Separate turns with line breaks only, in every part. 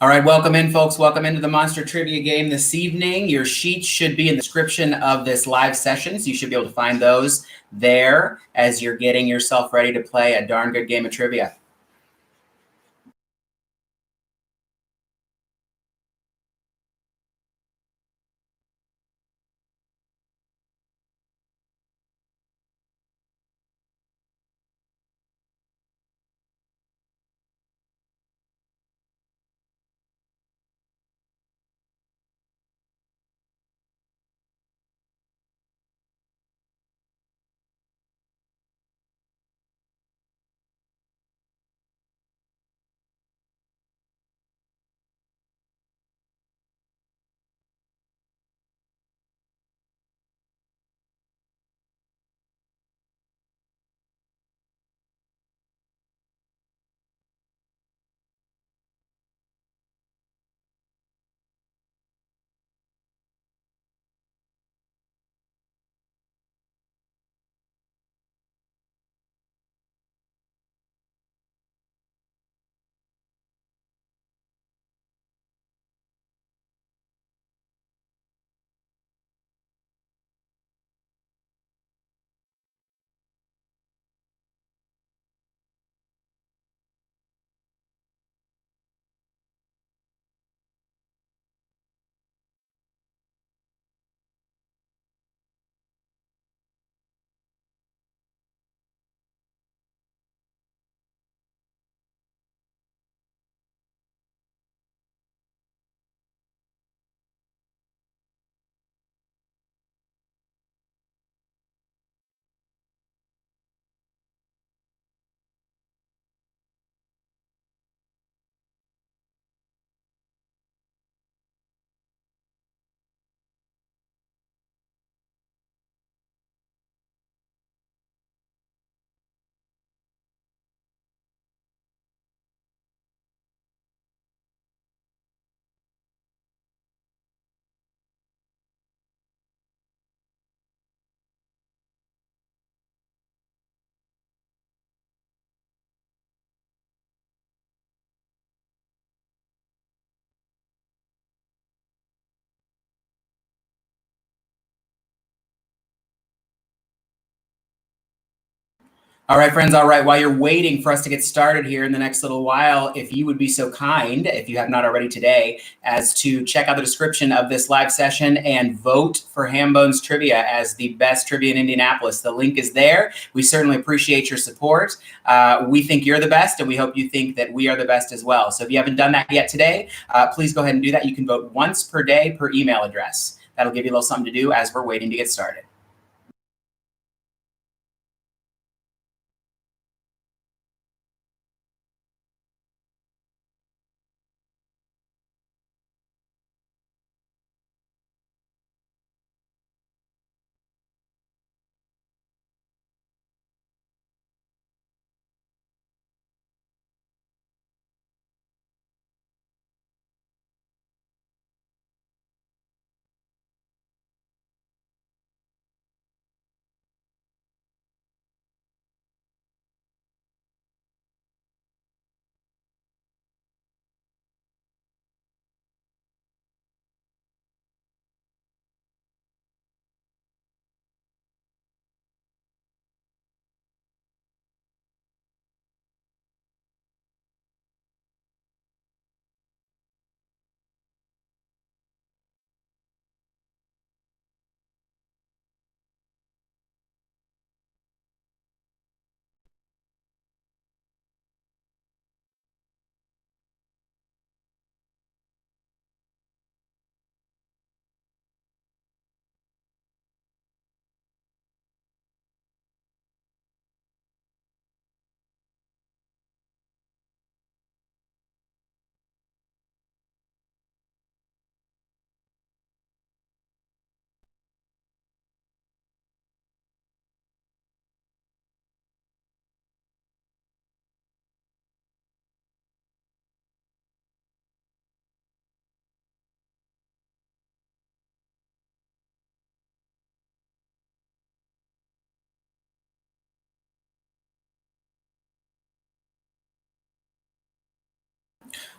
All right, welcome in, folks. Welcome into the Monster Trivia game this evening. Your sheets should be in the description of this live session, so you should be able to find those there as you're getting yourself ready to play a darn good game of trivia. All right, friends. All right. While you're waiting for us to get started here in the next little while, if you would be so kind, if you have not already today, as to check out the description of this live session and vote for Hambones Trivia as the best trivia in Indianapolis. The link is there. We certainly appreciate your support. We think you're the best, and we hope you think that we are the best as well. So if you haven't done that yet today, please go ahead and do that. You can vote once per day per email address. That'll give you a little something to do as we're waiting to get started.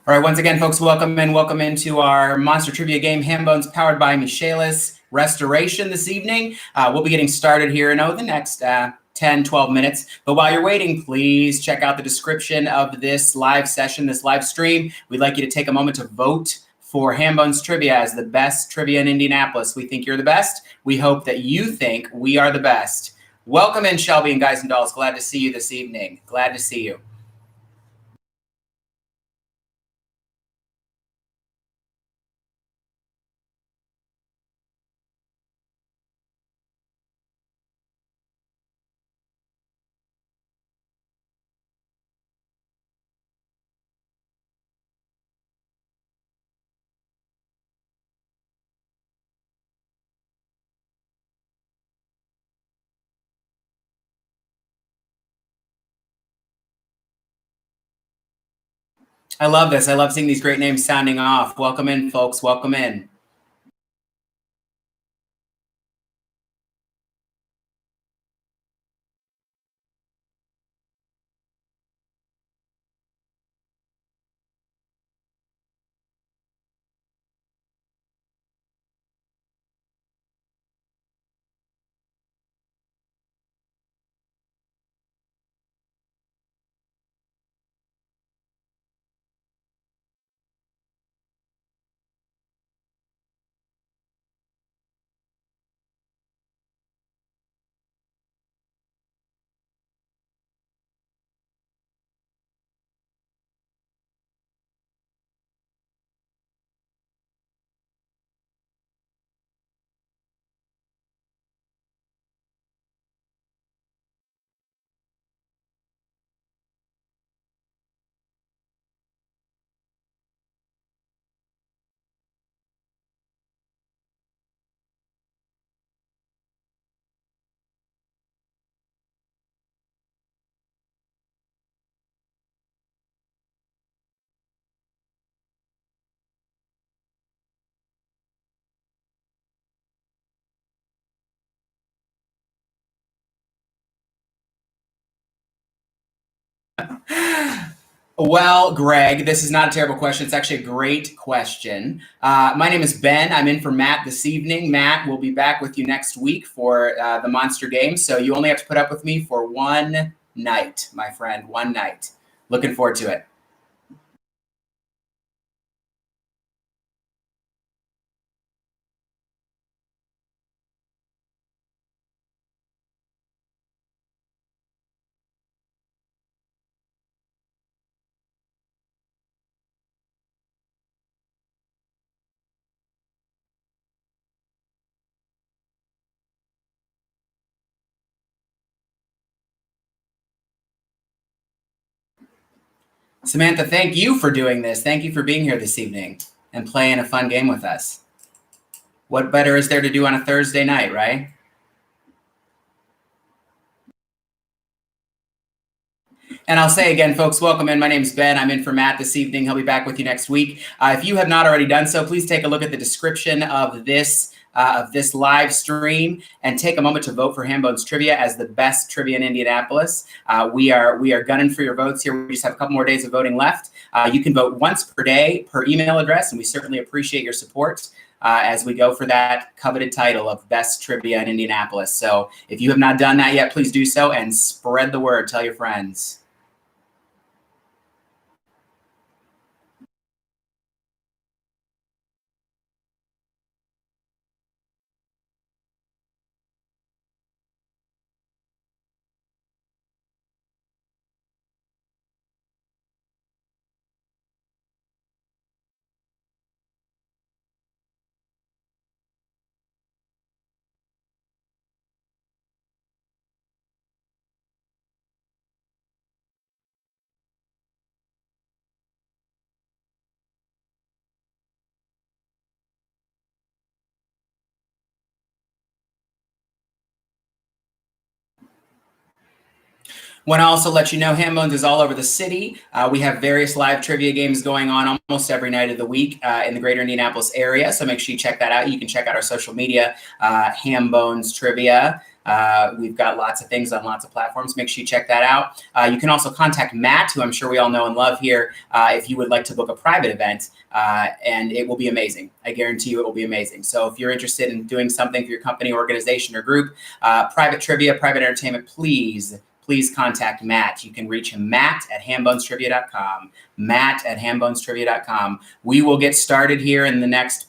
All right, once again, folks, welcome into our Monster Trivia game, Hambones, powered by Michaelis Restoration this evening. We'll be getting started here in the next 10, 12 minutes. But while you're waiting, please check out the description of this live session, this live stream. We'd like you to take a moment to vote for Hambones Trivia as the best trivia in Indianapolis. We think you're the best. We hope that you think we are the best. Welcome in, Shelby and Guys and Dolls. Glad to see you this evening. Glad to see you. I love this. I love seeing these great names sounding off. Welcome in, folks. Welcome in. Well, Greg, this is not a terrible question. It's actually a great question. My name is Ben. I'm in for Matt this evening. Matt will be back with you next week for the Monster Game. So you only have to put up with me for one night, my friend. One night. Looking forward to it. Samantha, thank you for doing this. Thank you for being here this evening and playing a fun game with us. What better is there to do on a Thursday night, right? And I'll say again, folks, welcome in. My name is Ben. I'm in for Matt this evening. He'll be back with you next week. If you have not already done so, please take a look at the description of this live stream and take a moment to vote for Hambones Trivia as the best trivia in Indianapolis. We are gunning for your votes here. We just have a couple more days of voting left. You can vote once per day per email address, and we certainly appreciate your support as we go for that coveted title of best trivia in Indianapolis. So if you have not done that yet, please do so and spread the word. Tell your friends. Want to also let you know Hambones is all over the city. We have various live trivia games going on almost every night of the week in the greater Indianapolis area. So make sure you check that out. You can check out our social media, Hambones Trivia. We've got lots of things on lots of platforms. Make sure you check that out. You can also contact Matt, who I'm sure we all know and love here, if you would like to book a private event, and it will be amazing. I guarantee you it will be amazing. So if you're interested in doing something for your company, organization, or group, private trivia, private entertainment, please contact Matt. You can reach him, matt@hambonestrivia.com, matt@hambonestrivia.com. We will get started here in the next,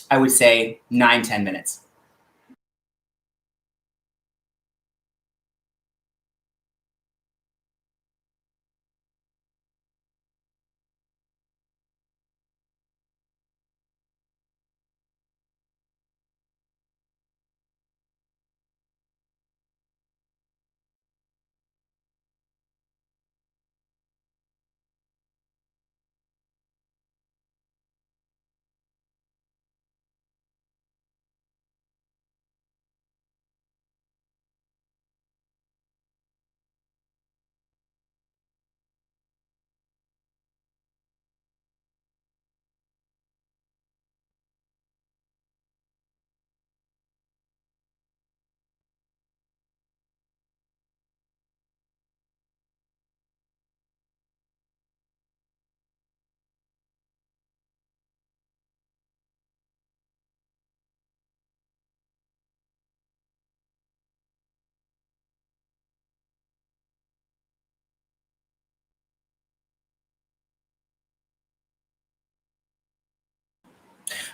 I would say 9-10 minutes.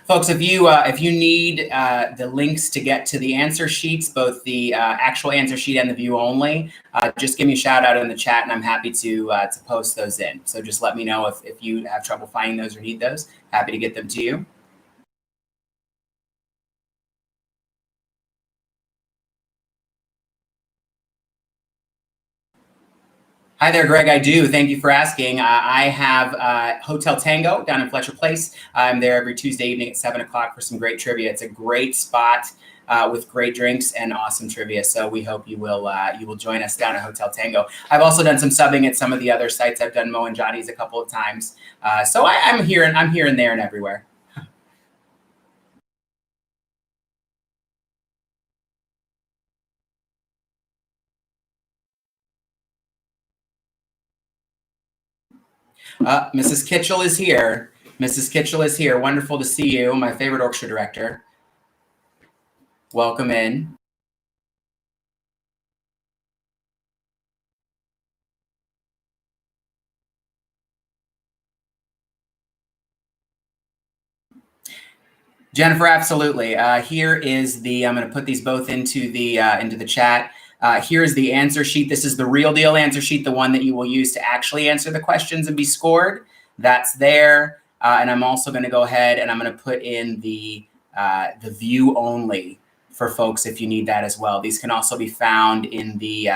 Folks, if you need the links to get to the answer sheets, both the actual answer sheet and the view only, just give me a shout out in the chat, and I'm happy to post those in. So just let me know if you have trouble finding those or need those. Happy to get them to you. Hi there, Greg. I do. Thank you for asking. I have Hotel Tango down in Fletcher Place. I'm there every Tuesday evening at 7 o'clock for some great trivia. It's a great spot with great drinks and awesome trivia. So we hope you will join us down at Hotel Tango. I've also done some subbing at some of the other sites. I've done Mo and Johnny's a couple of times. So I'm here and there and everywhere. Mrs. Kitchell is here. Mrs. Kitchell is here. Wonderful to see you. My favorite orchestra director. Welcome in. Jennifer, absolutely. Here is I'm going to put these both into the chat. Here's the answer sheet. This is the real deal answer sheet, the one that you will use to actually answer the questions and be scored. That's there. And I'm also going to go ahead and I'm going to put in the view only for folks if you need that as well. These can also be found in the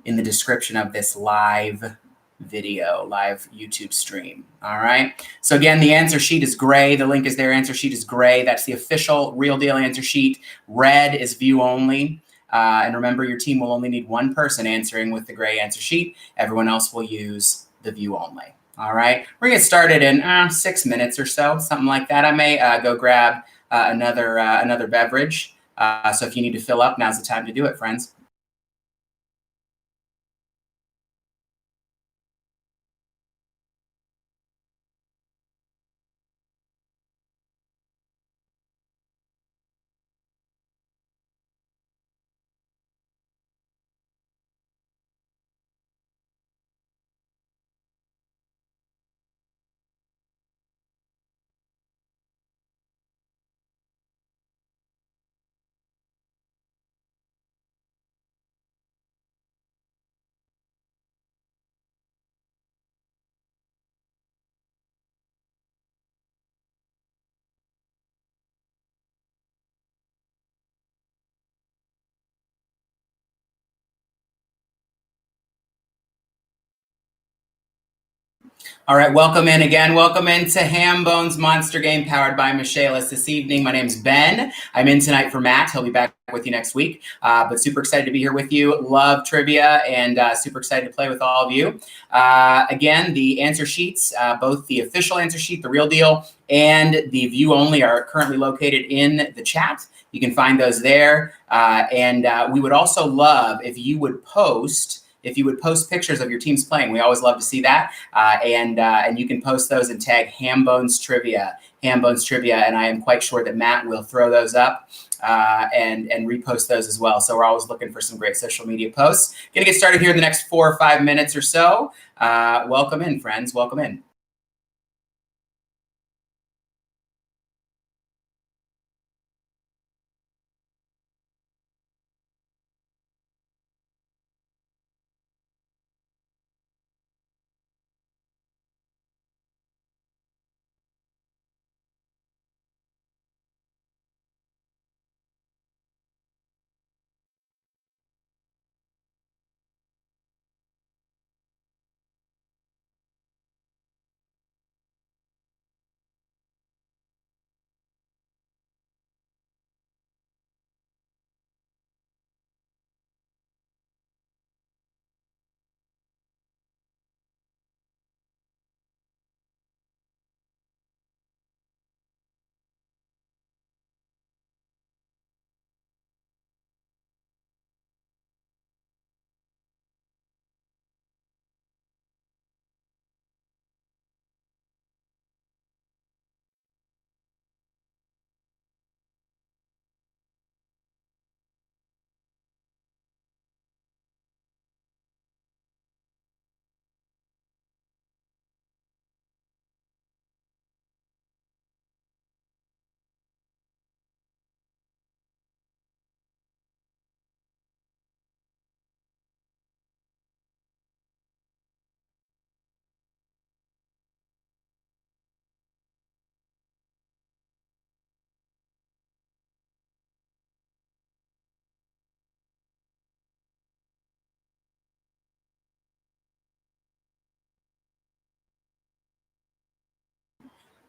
description of this live video, live YouTube stream. All right. So again, the answer sheet is gray. The link is there. Answer sheet is gray. That's the official real deal answer sheet. Red is view only. And remember, your team will only need one person answering with the gray answer sheet. Everyone else will use the view only. All right. We're going to get started in 6 minutes or so, something like that. I may go grab another beverage. So if you need to fill up, now's the time to do it, friends. All right, welcome in again. Welcome into Hambones Monster Game powered by Michaelis this evening. My name's Ben. I'm in tonight for Matt. He'll be back with you next week. But super excited to be here with you. Love trivia and super excited to play with all of you. Again, the answer sheets, both the official answer sheet, the real deal, and the view only are currently located in the chat. You can find those there. And we would also love if you would post pictures of your teams playing. We always love to see that. And you can post those and tag Hambones Trivia, and I am quite sure that Matt will throw those up and repost those as well. So we're always looking for some great social media posts. Gonna get started here in the next 4 or 5 minutes or so. Welcome in, friends. Welcome in.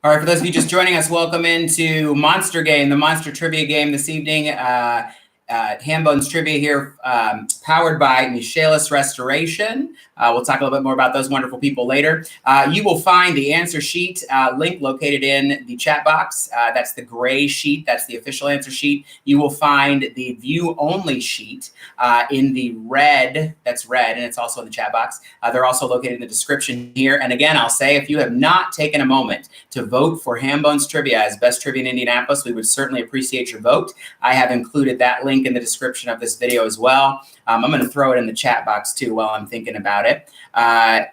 All right, for those of you just joining us, welcome into Monster Game, the Monster Trivia game this evening. Hambones Trivia here, powered by Michaelis Restoration. We'll talk a little bit more about those wonderful people later. You will find the answer sheet link located in the chat box. That's the gray sheet. That's the official answer sheet. You will find the view only sheet in the red. That's red, and it's also in the chat box. They're also located in the description here. And again, I'll say, if you have not taken a moment to vote for Hambones Trivia as best trivia in Indianapolis, we would certainly appreciate your vote. I have included that link in the description of this video as well. I'm going to throw it in the chat box too while I'm thinking about it.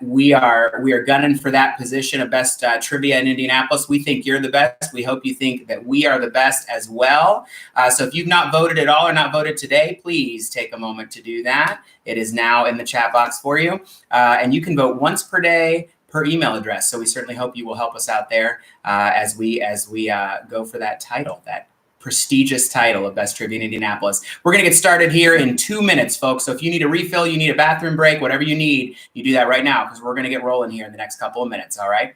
We are gunning for that position of best trivia in Indianapolis. We think you're the best. We hope you think that we are the best as well. So if you've not voted at all or not voted today, please take a moment to do that. It is now in the chat box for you. And you can vote once per day per email address. So we certainly hope you will help us out there as we go for that title, that prestigious title of Best Trivia in Indianapolis. We're going to get started here in 2 minutes, folks. So if you need a refill, you need a bathroom break, whatever you need, you do that right now, because we're going to get rolling here in the next couple of minutes. All right.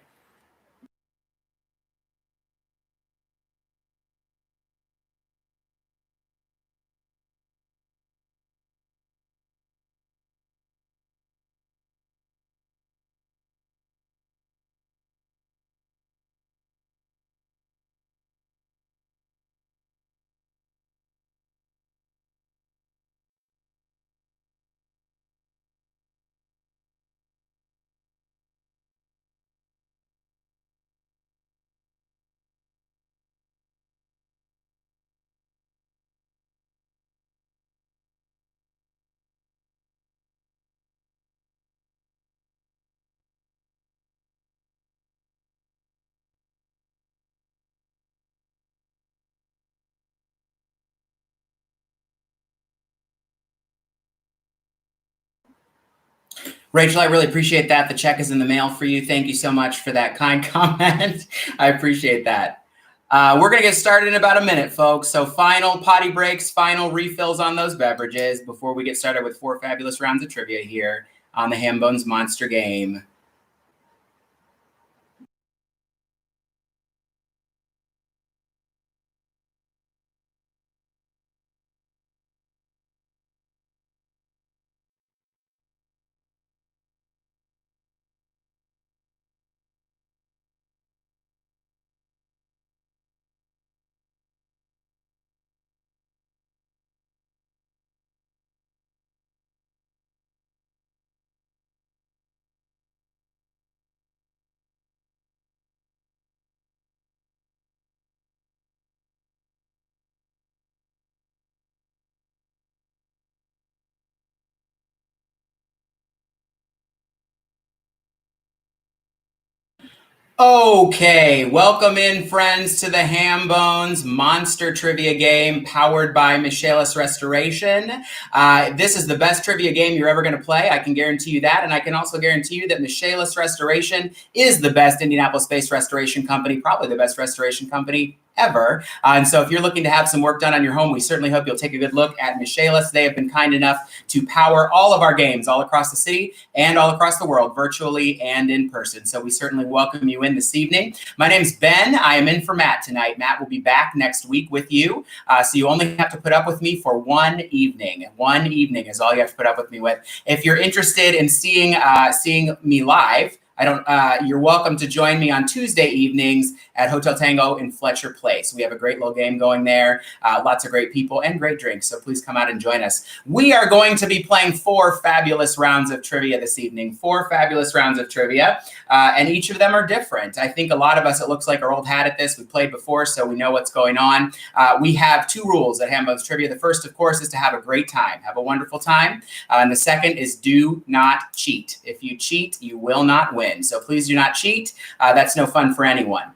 Rachel, I really appreciate that. The check is in the mail for you. Thank you so much for that kind comment. I appreciate that. We're going to get started in about a minute, folks. So final potty breaks, final refills on those beverages before we get started with 4 fabulous rounds of trivia here on the Hambones Monster Game. Okay, welcome in, friends, to the Hambones Monster Trivia Game powered by Michaelis Restoration. This is the best trivia game you're ever going to play. I can guarantee you that. And I can also guarantee you that Michaelis Restoration is the best Indianapolis-based restoration company, probably the best restoration company ever. And so if you're looking to have some work done on your home, we certainly hope you'll take a good look at Michaelis. They have been kind enough to power all of our games all across the city and all across the world, virtually and in person. So we certainly welcome you in this evening. My name's Ben. I am in for Matt tonight. Matt will be back next week with you. So you only have to put up with me for one evening. One evening is all you have to put up with me with. If you're interested in seeing me live, you're welcome to join me on Tuesday evenings at Hotel Tango in Fletcher Place. We have a great little game going there, lots of great people and great drinks. So please come out and join us. We are going to be playing 4 fabulous rounds of trivia this evening. 4 fabulous rounds of trivia, and each of them are different. I think a lot of us, it looks like, are old hat at this. We played before, so we know what's going on. We have 2 rules at Hambones Trivia. The first, of course, is to have a great time, have a wonderful time. And the second is do not cheat. If you cheat, you will not win. So please do not cheat. That's no fun for anyone.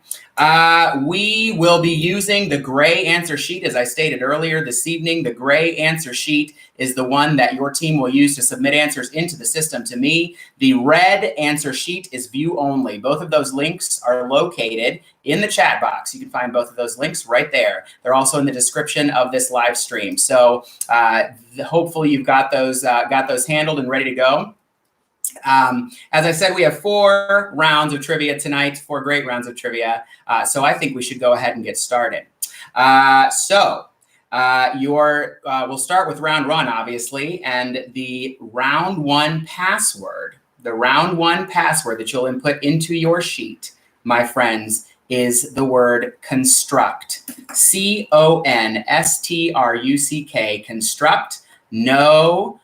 We will be using the gray answer sheet. As I stated earlier this evening, the gray answer sheet is the one that your team will use to submit answers into the system to me. The red answer sheet is view only. Both of those links are located in the chat box. You can find both of those links right there. They're also in the description of this live stream. So hopefully you've got those handled and ready to go. As I said, we have 4 rounds of trivia tonight, 4 great rounds of trivia. So I think we should go ahead and get started. We'll start with round 1, obviously, and the round 1 password, that you'll input into your sheet, my friends, is the word construct. C-O-N-S-T-R-U-C-K, construct. No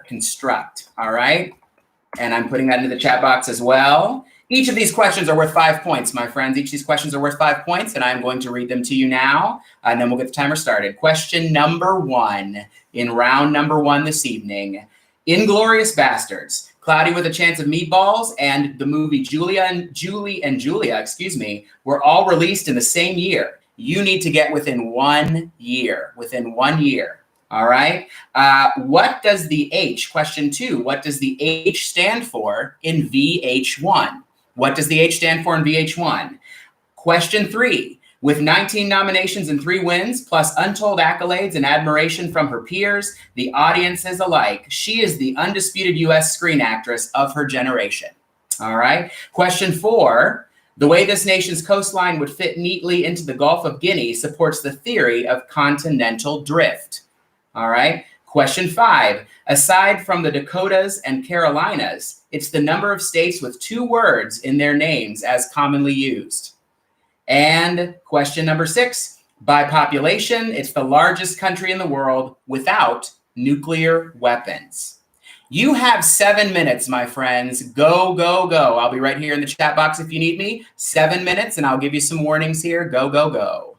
construct, all right? And I'm putting that into the chat box as well. Each of these questions are worth 5 points, my friends. Each of these questions are worth 5 points, and I'm going to read them to you now, and then we'll get the timer started. Question number 1 in round number 1 this evening. Inglourious Bastards, Cloudy with a Chance of Meatballs, and the movie Julie and Julia, were all released in the same year. You need to get within 1 year, all right? What does the H, question 2, what does the H stand for in VH1? What does the H stand for in VH1? Question 3, with 19 nominations and 3 wins, plus untold accolades and admiration from her peers, the audiences alike, she is the undisputed U.S. screen actress of her generation. All right? Question 4, the way this nation's coastline would fit neatly into the Gulf of Guinea supports the theory of continental drift. All right. Question 5, aside from the Dakotas and Carolinas, it's the number of states with 2 words in their names as commonly used. And question number 6, by population, it's the largest country in the world without nuclear weapons. You have 7 minutes, my friends. Go, go, go. I'll be right here in the chat box if you need me. 7 minutes, and I'll give you some warnings here. Go, go, go.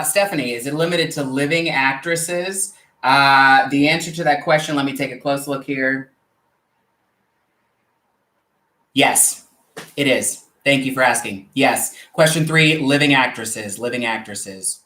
Stephanie, is it limited to living actresses? The answer to that question, let me take a close look here. Yes, it is. Thank you for asking. Yes. Question 3, living actresses, living actresses.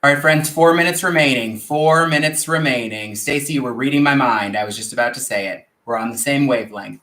All right, friends, 4 minutes remaining. 4 minutes remaining. Stacy, you were reading my mind. I was just about to say it. We're on the same wavelength.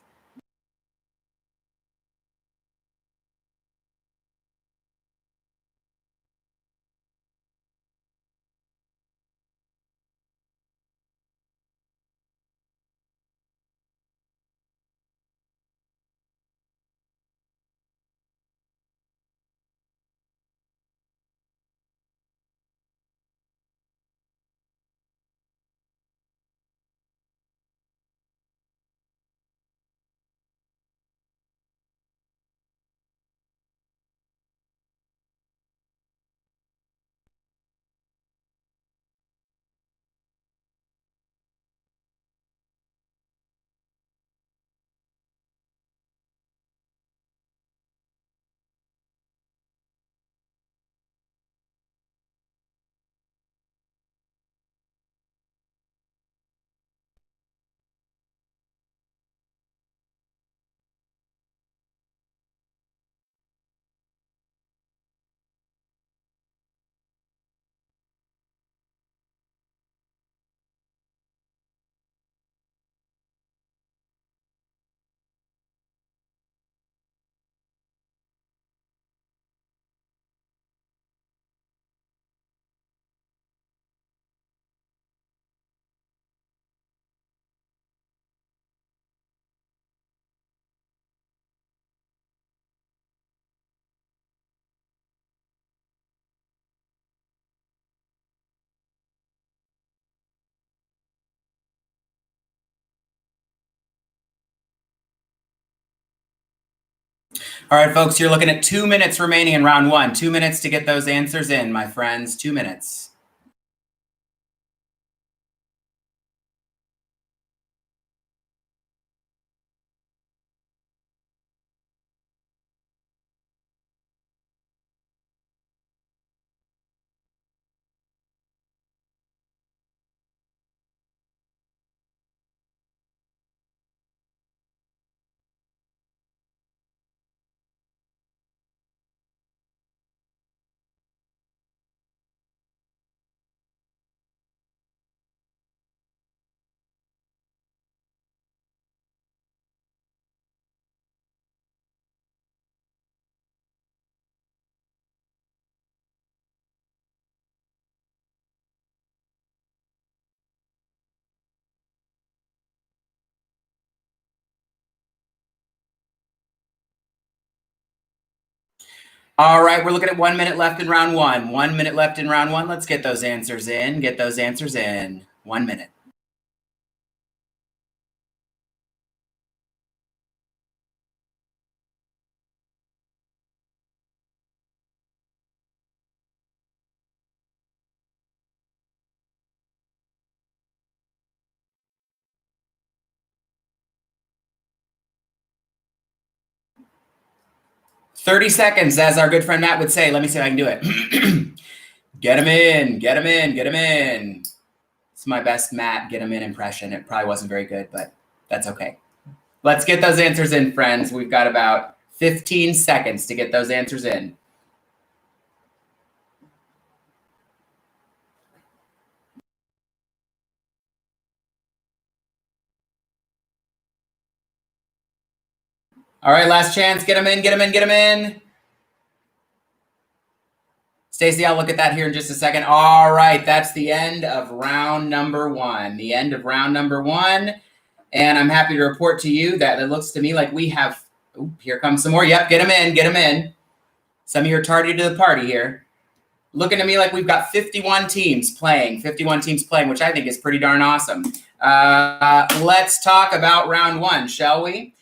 All right, folks, you're looking at 2 minutes remaining in round 1. 2 minutes to get those answers in, my friends. 2 minutes. All right, we're looking at 1 minute left in round 1. 1 minute left in round 1. Let's get those answers in. Get those answers in. 1 minute. 30 seconds, as our good friend Matt would say. Let me see if I can do it. Get him in, get him in, get him in. It's my best Matt get him in impression. It probably wasn't very good, but that's okay. Let's get those answers in, friends. We've got about 15 seconds to get those answers in. All right, last chance. Get them in, get them in, get them in. Stacey, I'll look at that here in just a second. All right, that's the end of round number one. The end of round number one. And I'm happy to report to you that it looks to me like we have, here comes some more. Yep, get them in, get them in. Some of you are tardy to the party here. Looking to me like we've got 51 teams playing, which I think is pretty darn awesome. Let's talk about round one, shall we?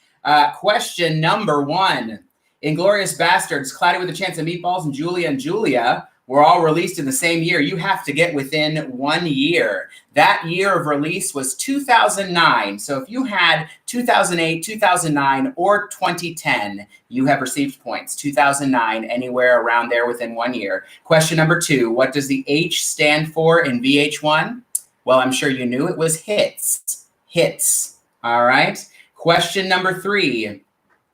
Question number one. Inglourious Bastards, Cloudy with a Chance of Meatballs, and Julia were all released in the same year. You have to get within 1 year. That year of release was 2009. So if you had 2008, 2009, or 2010, you have received points. 2009, anywhere around there within 1 year. Question number two, what does the H stand for in VH1? Well, I'm sure you knew it was hits. Hits. All right. Question number three.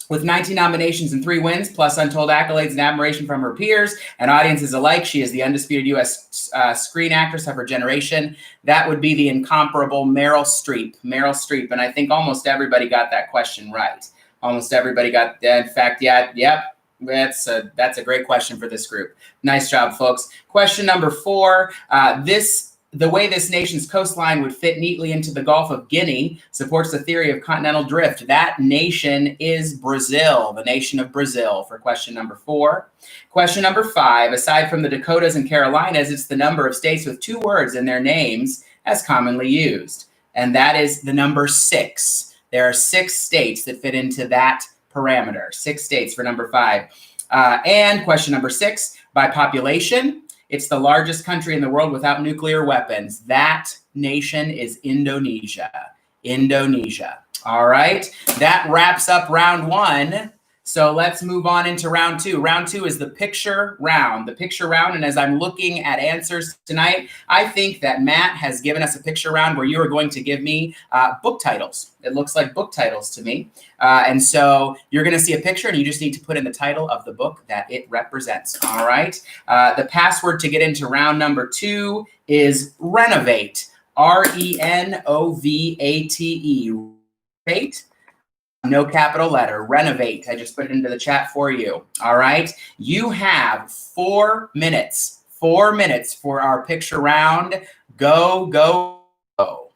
With 19 nominations and 3 wins, plus untold accolades and admiration from her peers and audiences alike, she is the undisputed U.S. Screen actress of her generation. That would be the incomparable Meryl Streep. Meryl Streep, and I think almost everybody got that question right. Almost everybody got, in fact, yeah, yep. That's a great question for this group. Nice job, folks. Question number four. The way this nation's coastline would fit neatly into the Gulf of Guinea supports the theory of continental drift. That nation is Brazil, the nation of Brazil, for question number four. Question number five, aside from the Dakotas and Carolinas, it's the number of states with 2 words in their names as commonly used. And that is the number 6. There are 6 states that fit into that parameter. 6 states for number 5. And question number 6, by population, it's the largest country in the world without nuclear weapons. That nation is Indonesia. Indonesia. All right. That wraps up round one. So let's move on into round two. Round two is the picture round. The picture round. And as I'm looking at answers tonight, I think that Matt has given us a picture round where you are going to give me book titles. It looks like book titles to me. And so you're going to see a picture and you just need to put in the title of the book that it represents. All right. The password to get into round number 2 is renovate. RENOVATE. Renovate. No capital letter, renovate. I just put it into the chat for you. All right. You have 4 minutes, 4 minutes for our picture round. Go, go, go.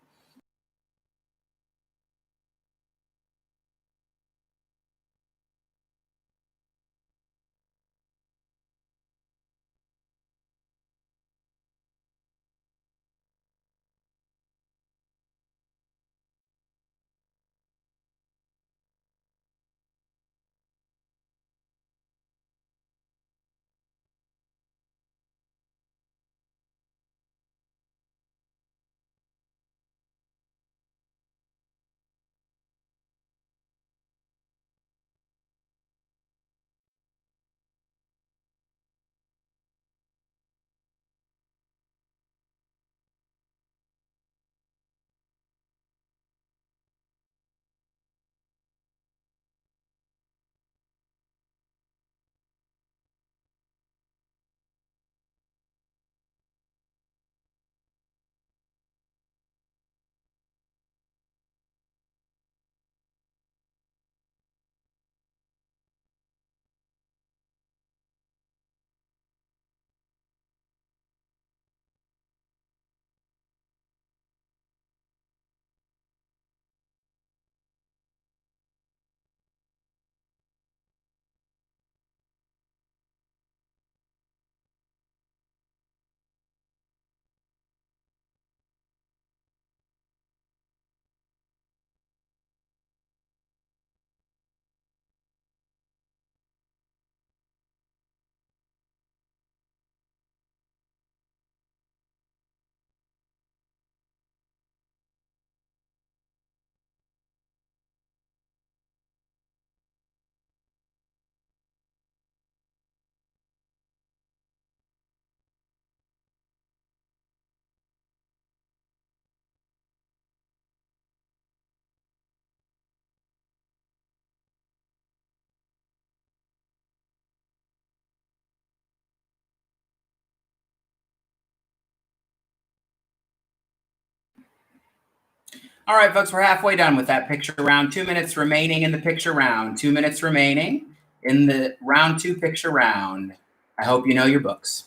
All right, folks, we're halfway done with that picture round. 2 minutes remaining in the picture round. 2 minutes remaining in the round 2 picture round. I hope you know your books.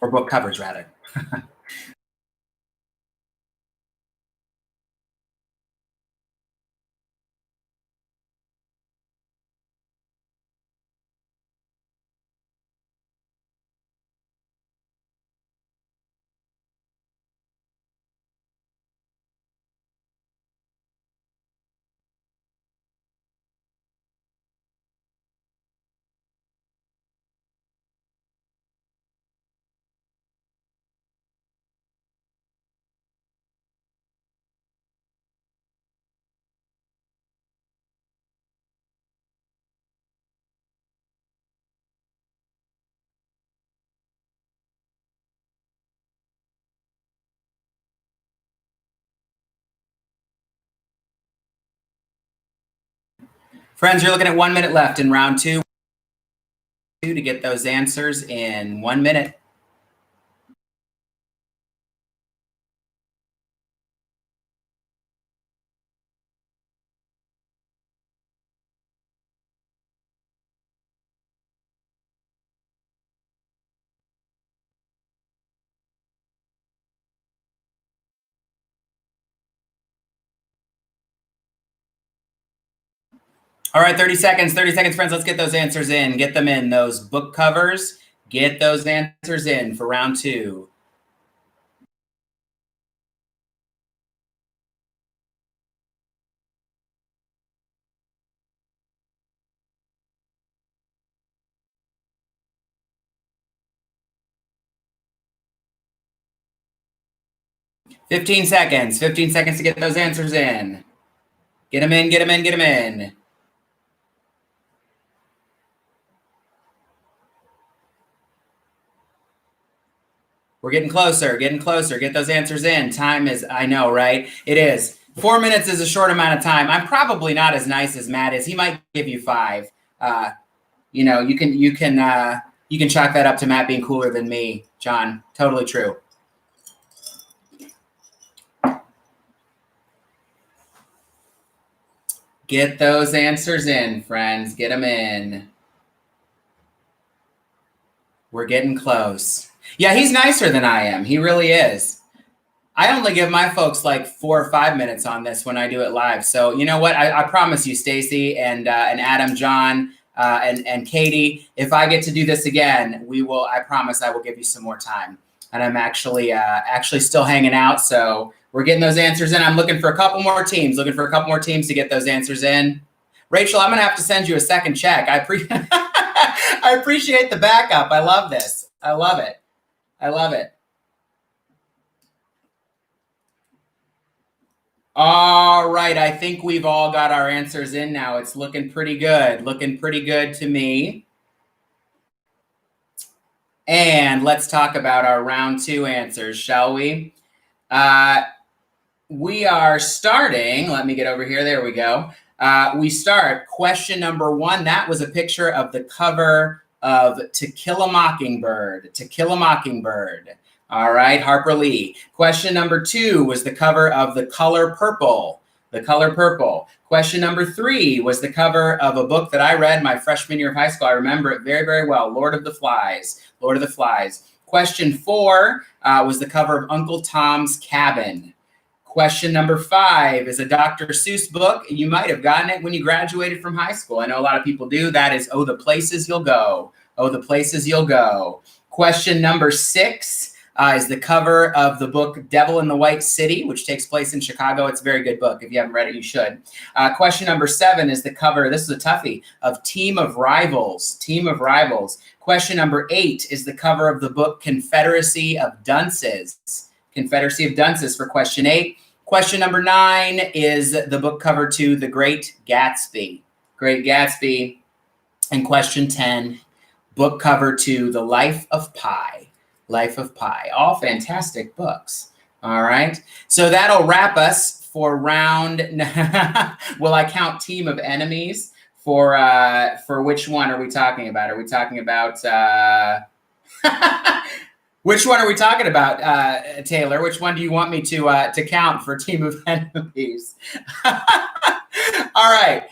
Or book covers, rather. Friends, you're looking at 1 minute left in round 2 to get those answers in 1 minute. All right, 30 seconds, friends. Let's get those answers in. Get them in. Those book covers, get those answers in for round 2. Fifteen seconds to get those answers in. Get them in, get them in, get them in. We're getting closer, getting closer. Get those answers in. Time is, I know, right? It is. 4 minutes is a short amount of time. I'm probably not as nice as Matt is. He might give you 5. You know, you can chalk that up to Matt being cooler than me, John. Totally true. Get those answers in, friends. Get them in. We're getting close. Yeah, he's nicer than I am. He really is. I only give my folks like 4 or 5 minutes on this when I do it live. So you know what? I promise you, Stacy and Adam, John, and Katie, if I get to do this again, we will. I promise I will give you some more time. And I'm actually still hanging out. So we're getting those answers in. I'm looking for a couple more teams. To get those answers in. Rachel, I'm gonna have to send you a second check. I appreciate the backup. I love this. I love it. All right, I think we've all got our answers in now. It's looking pretty good. To me. And let's talk about our round 2 answers, shall we? We are starting. Let me get over here. There we go. We start question number 1. That was a picture of the cover of To Kill a Mockingbird. All right, Harper Lee. Question number 2 was the cover of The Color Purple. Question number 3 was the cover of a book that I read my freshman year of high school. I remember it very, very well. Lord of the Flies. Question 4 was the cover of Uncle Tom's Cabin. Question number 5 is a Dr. Seuss book. You might have gotten it when you graduated from high school. I know a lot of people do. That is Oh, the Places You'll Go. Question number 6 is the cover of the book Devil in the White City, which takes place in Chicago. It's a very good book. If you haven't read it, you should. Question number 7 is the cover, this is a toughie, of Team of Rivals. Question number 8 is the cover of the book Confederacy of Dunces. For question 8. Question number 9 is the book cover to The Great Gatsby. And question 10, book cover to The Life of Pi. All fantastic books. All right. So that'll wrap us for round. Will I count Team of Enemies for which one are we talking about? Which one are we talking about, Taylor? Which one do you want me to count for Team of Enemies? All right.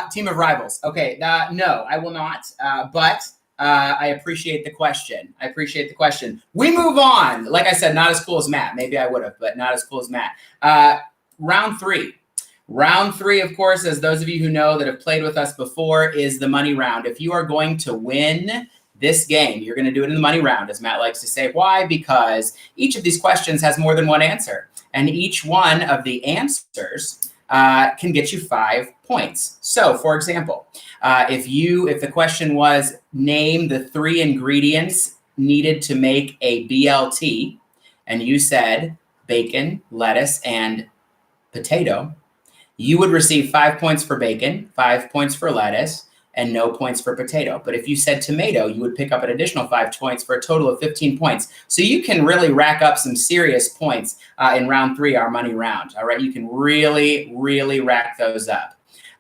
Team of Rivals. Okay. No, I will not. But I appreciate the question. We move on. Like I said, not as cool as Matt. Maybe I would have, but not as cool as Matt. Round three. Round three, of course, as those of you who know that have played with us before, is the money round. If you are going to win this game, you're going to do it in the money round, as Matt likes to say. Why? Because each of these questions has more than one answer, and each one of the answers can get you 5 points. So, for example, if the question was name the 3 ingredients needed to make a BLT, and you said bacon, lettuce, and potato, you would receive 5 points for bacon, 5 points for lettuce, and no points for potato. But if you said tomato, you would pick up an additional 5 points for a total of 15 points. So you can really rack up some serious points in round 3, our money round. All right, you can really, really rack those up.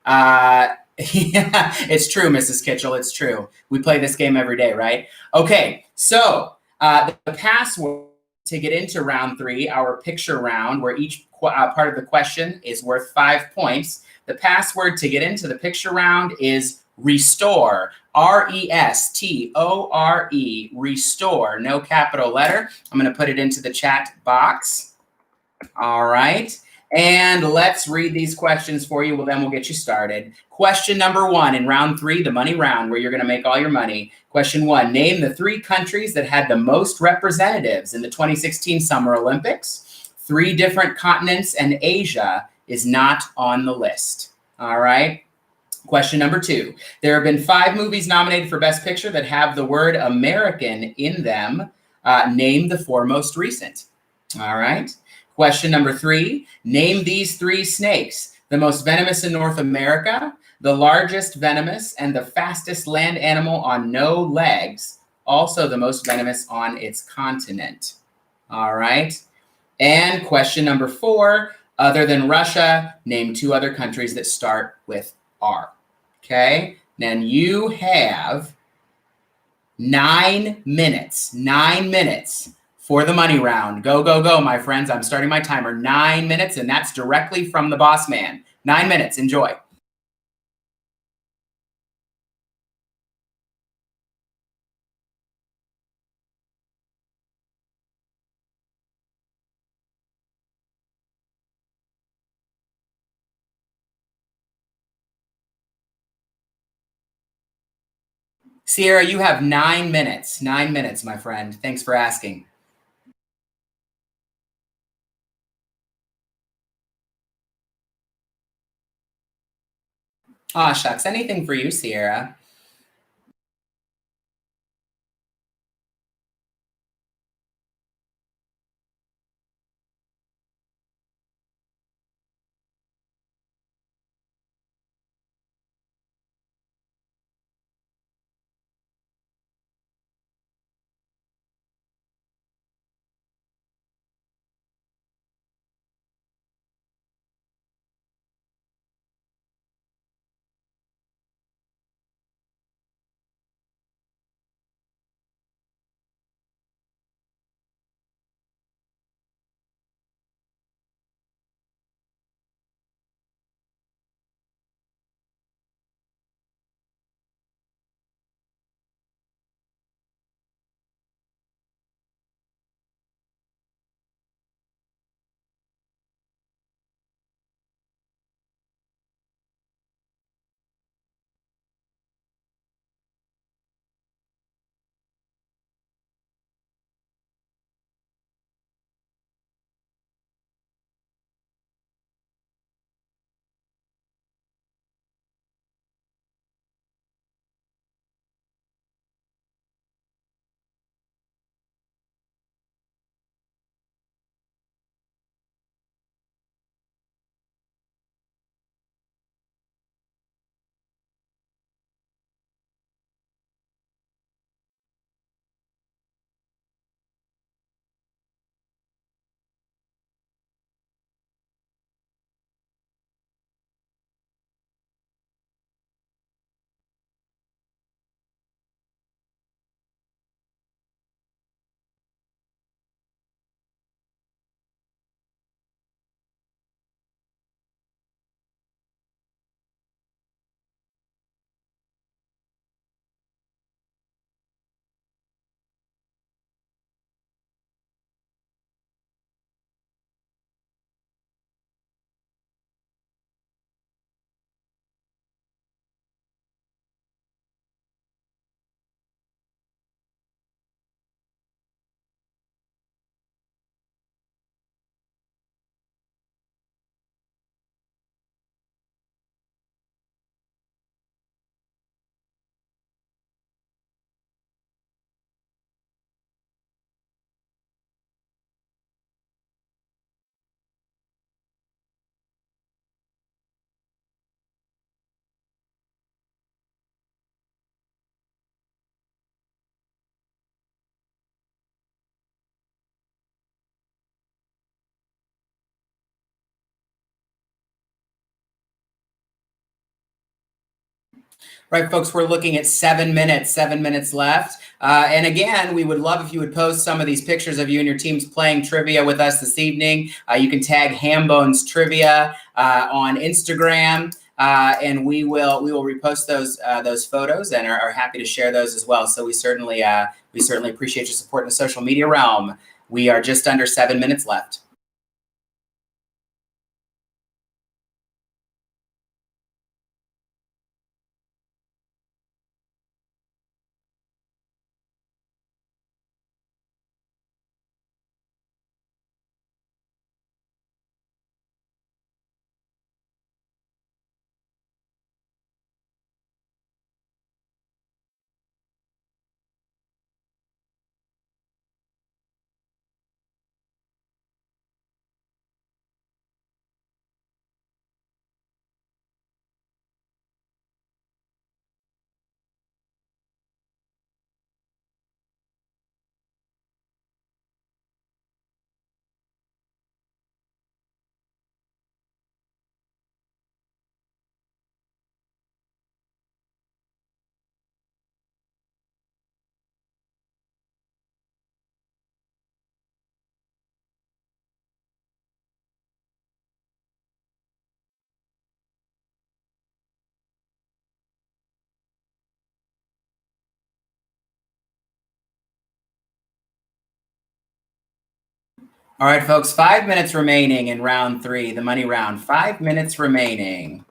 Yeah, it's true, Mrs. Kitchell, it's true. We play this game every day, right? Okay, so the password to get into round 3, our picture round, where each part of the question is worth 5 points. The password to get into the picture round is restore, R-E-S-T-O-R-E, restore, no capital letter. I'm going to put it into the chat box. All right. And let's read these questions for you. Well, then we'll get you started. Question number 1 in round 3, the money round, where you're going to make all your money. Question 1, name the 3 countries that had the most representatives in the 2016 Summer Olympics. 3 different continents, and Asia is not on the list. All right. Question number 2, there have been 5 movies nominated for Best Picture that have the word American in them. Name the 4 most recent. All right. Question number 3, name these 3 snakes: the most venomous in North America, the largest venomous, and the fastest land animal on no legs, also the most venomous on its continent. All right. And question number 4, other than Russia, name 2 other countries that start with R. Okay. Then you have 9 minutes. 9 minutes for the money round. Go, go, go, my friends. I'm starting my timer. 9 minutes, and that's directly from the boss man. 9 minutes. Enjoy. Sierra, you have 9 minutes. 9 minutes, my friend. Thanks for asking. Aw, shucks. Anything for you, Sierra. Right, folks, we're looking at 7 minutes left. And again, we would love if you would post some of these pictures of you and your teams playing trivia with us this evening. You can tag Hambones Trivia on Instagram. And we will repost those photos and are happy to share those as well. So we certainly appreciate your support in the social media realm. We are just under 7 minutes left. All right, folks, 5 minutes remaining in round 3, the money round. 5 minutes remaining.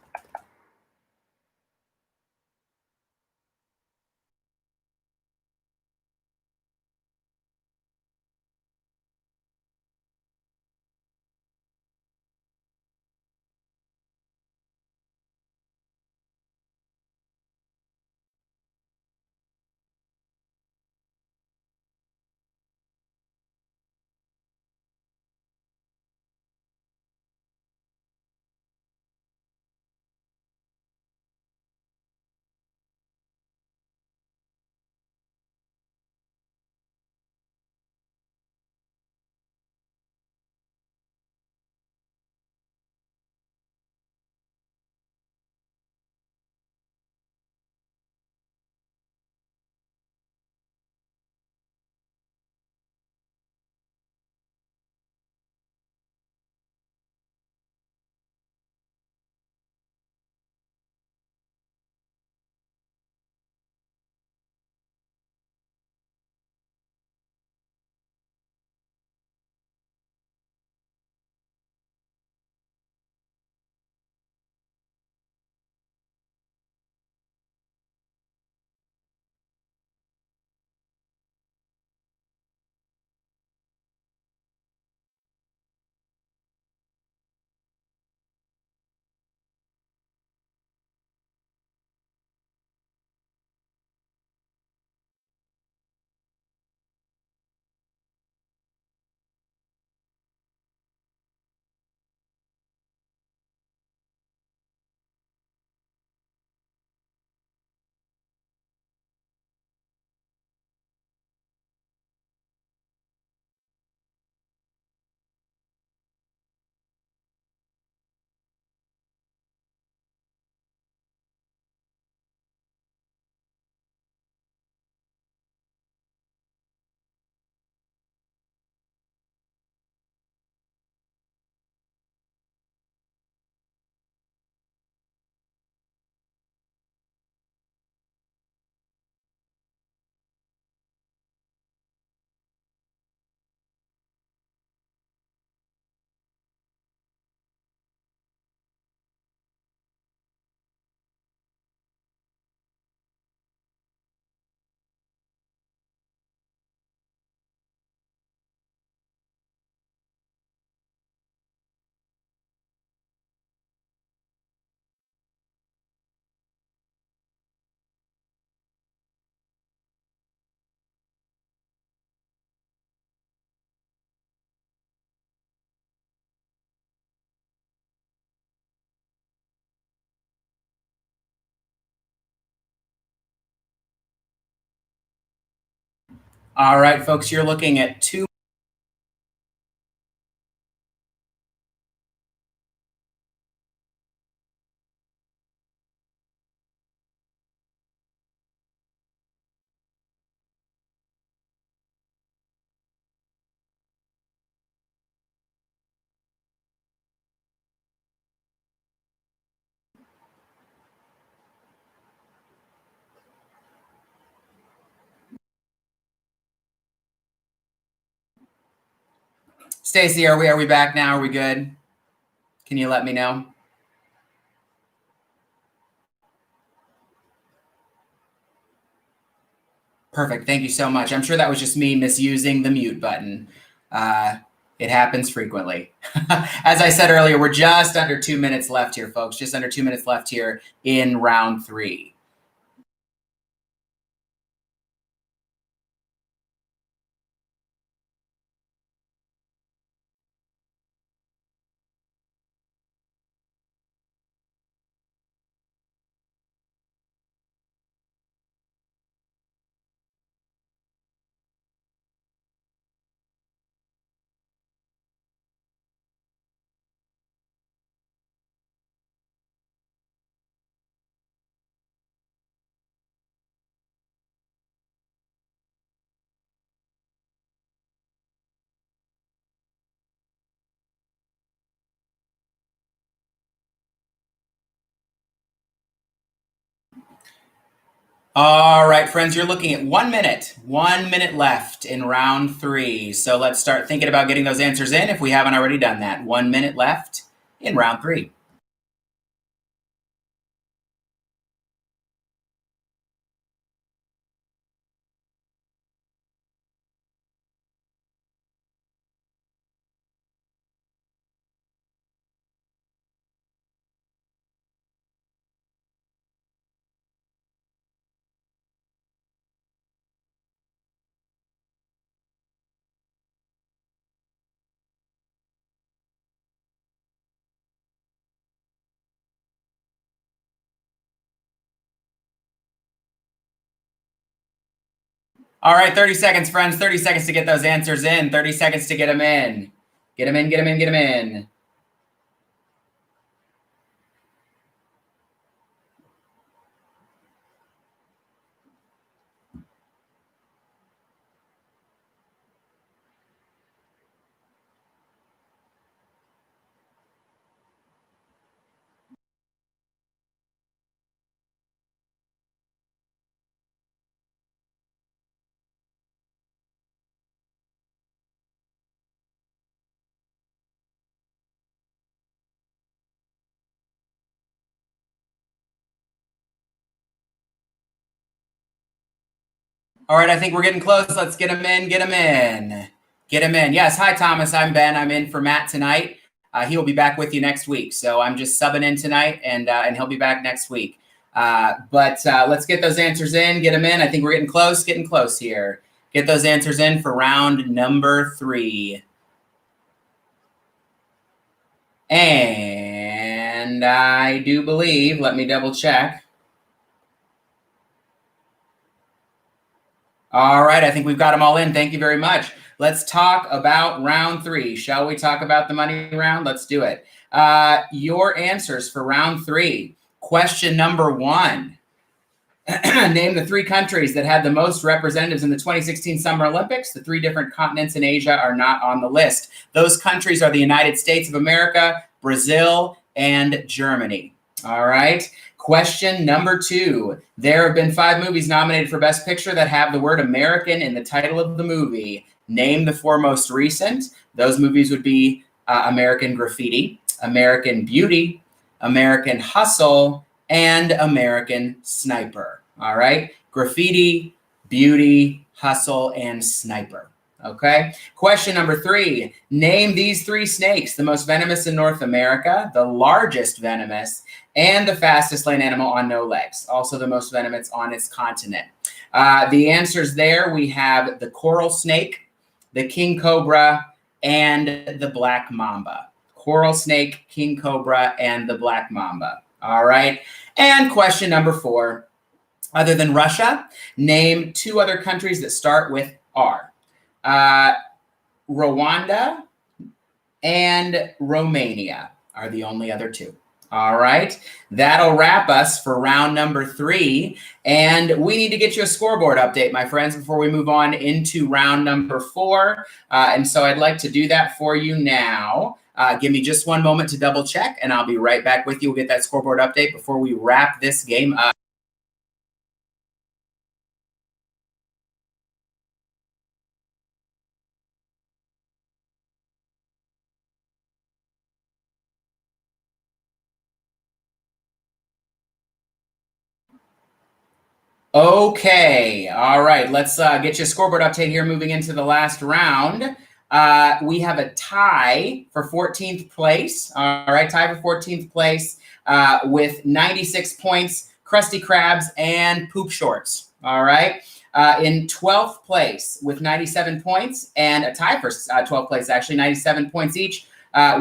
All right, folks, you're looking at 2 Stacy, are we back now? Are we good? Can you let me know? Perfect. Thank you so much. I'm sure that was just me misusing the mute button. It happens frequently. As I said earlier, we're just under 2 minutes left here, folks. Just under 2 minutes left here in round 3. All right, friends, you're looking at 1 minute. 1 minute left in round 3. So let's start thinking about getting those answers in if we haven't already done that. 1 minute left in round 3. All right, 30 seconds, friends. 30 seconds to get those answers in. 30 seconds to get them in. Get them in, get them in, get them in. All right, I think we're getting close. Let's get them in, get them in. Get them in. Yes, hi, Thomas. I'm Ben. I'm in for Matt tonight. He will be back with you next week. So I'm just subbing in tonight, and he'll be back next week. But let's get those answers in, get them in. I think we're getting close here. Get those answers in for round number 3. And I do believe, let me double check. All right, I think we've got them all in. Thank you very much. Let's talk about round 3. Shall we talk about the money round? Let's do it. Your answers for round 3. Question number 1. Name the 3 countries that had the most representatives in the 2016 Summer Olympics. The 3 different continents in Asia are not on the list. Those countries are the United States of America, Brazil, and Germany. All right. Question number 2. There have been 5 movies nominated for Best Picture that have the word American in the title of the movie. Name the 4 most recent. Those movies would be American Graffiti, American Beauty, American Hustle, and American Sniper. All right. Graffiti, Beauty, Hustle, and Sniper. Okay. Question number 3. Name these 3 snakes: the most venomous in North America, the largest venomous, and the fastest land animal on no legs. Also the most venomous on its continent. The answers there, we have the coral snake, the king cobra, and the black mamba. Coral snake, king cobra, and the black mamba. All right. And question number 4. Other than Russia, name 2 other countries that start with R. Rwanda and Romania are the only other 2. All right. That'll wrap us for round number 3. And we need to get you a scoreboard update, my friends, before we move on into round number 4. And so I'd like to do that for you now. Give me just one moment to double check, and I'll be right back with you. We'll get that scoreboard update before we wrap this game up. Okay, all right. Let's get you a scoreboard update here moving into the last round. We have a tie for 14th place. All right, tie for 14th place with 96 points, Krusty Krabs and Poop Shorts. All right. In 12th place with 97 points and a tie for 12th place, actually, 97 points each.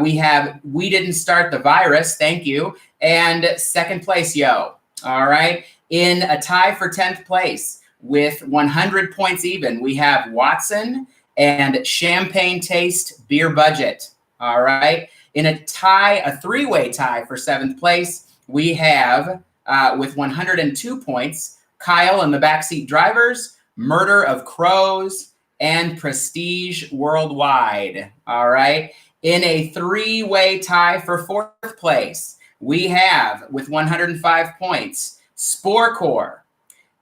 We have We Didn't Start the Virus, thank you, and second place, Yo. All right. In a tie for 10th place with 100 points even, we have Watson and Champagne Taste Beer Budget. All right. In a tie, a three-way tie for 7th place, we have with 102 points, Kyle and the Backseat Drivers, Murder of Crows, and Prestige Worldwide. All right. In a three-way tie for 4th place, we have with 105 points, Sporecore,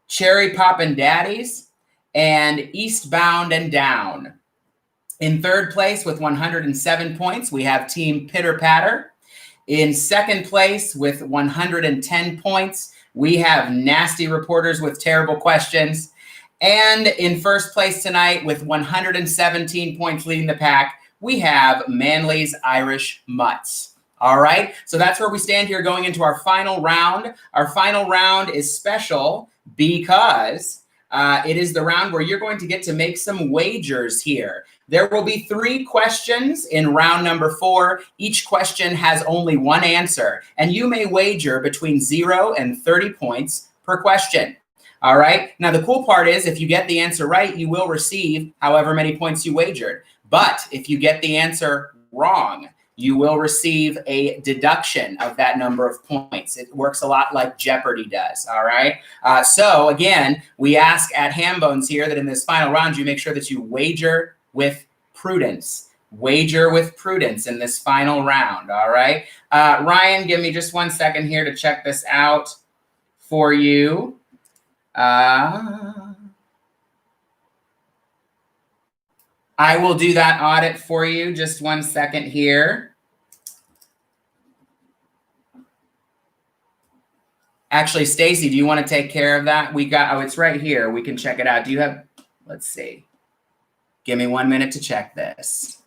Cherry Poppin' Daddies, and Eastbound and Down. In 3rd place with 107 points, we have Team Pitter Patter. In 2nd place with 110 points, we have Nasty Reporters with Terrible Questions. And in 1st place tonight with 117 points leading the pack, we have Manly's Irish Mutts. All right, so that's where we stand here going into our final round. Our final round is special because it is the round where you're going to get to make some wagers here. There will be 3 questions in round number 4. Each question has only one answer, and you may wager between 0 and 30 points per question. All right, now the cool part is if you get the answer right, you will receive however many points you wagered. But if you get the answer wrong, you will receive a deduction of that number of points. It works a lot like Jeopardy does, all right? So again, we ask at Hambones here that in this final round, you make sure that you wager with prudence. Wager with prudence in this final round, all right? Ryan, give me just 1 second here to check this out for you. I will do that audit for you. Just 1 second here. Actually, Stacy, do you want to take care of that? We got, oh, it's right here. We can check it out. Do you have, let's see. Give me 1 minute to check this.